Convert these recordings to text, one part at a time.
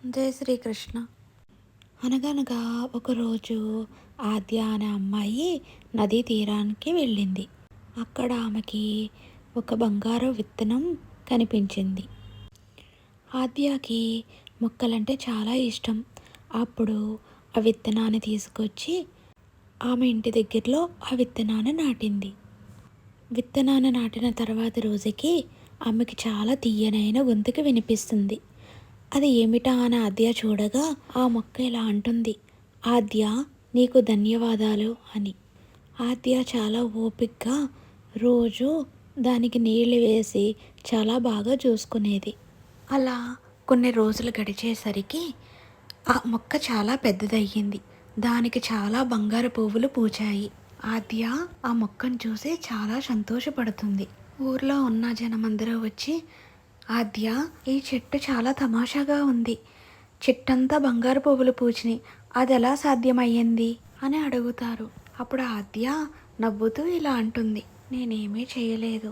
జై శ్రీకృష్ణ. అనగనగా ఒకరోజు ఆద్య అనే అమ్మాయి నదీ తీరానికి వెళ్ళింది. అక్కడ ఆమెకి ఒక బంగారు విత్తనం కనిపించింది. ఆద్యకి మొక్కలంటే చాలా ఇష్టం. అప్పుడు ఆ విత్తనాన్ని తీసుకొచ్చి ఆమె ఇంటి దగ్గరలో ఆ విత్తనాన్ని నాటింది. విత్తనాన్ని నాటిన తర్వాత రోజుకి ఆమెకి చాలా తీయనైన గొంతుకు వినిపిస్తుంది. అది ఏమిటా అని ఆద్య చూడగా ఆ మొక్క ఇలా అంటుంది, ఆద్య నీకు ధన్యవాదాలు అని. ఆద్య చాలా ఓపికగా రోజు దానికి నీళ్లు వేసి చాలా బాగా చూసుకునేది. అలా కొన్ని రోజులు గడిచేసరికి ఆ మొక్క చాలా పెద్దదయ్యింది. దానికి చాలా బంగారు పువ్వులు పూచాయి. ఆద్య ఆ మొక్కను చూసి చాలా సంతోషపడుతుంది. ఊర్లో ఉన్న జనమందరూ వచ్చి, ఆద్య ఈ చెట్టు చాలా తమాషాగా ఉంది, చెట్టంతా బంగారు పువ్వులు పూచినాయి, అది ఎలా సాధ్యమయ్యింది అని అడుగుతారు. అప్పుడు ఆద్య నవ్వుతూ ఇలా అంటుంది, నేనేమీ చేయలేదు,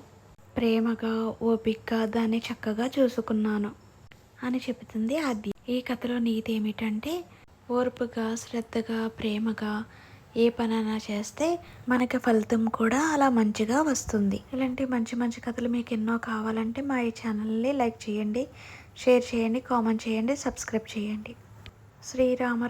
ప్రేమగా ఓపికగా దాన్ని చక్కగా చూసుకున్నాను అని చెబుతుంది ఆద్య. ఈ కథలో నీతి ఏమిటంటే, ఓర్పుగా శ్రద్ధగా ప్రేమగా ఏ పనైనా చేస్తే మనకి ఫలితం కూడా అలా మంచిగా వస్తుంది. ఇలాంటి మంచి మంచి కథలు మీకు ఎన్నో కావాలంటే మా ఈ ఛానల్ని లైక్ చేయండి, షేర్ చేయండి, కామెంట్ చేయండి, సబ్స్క్రైబ్ చేయండి. శ్రీరామ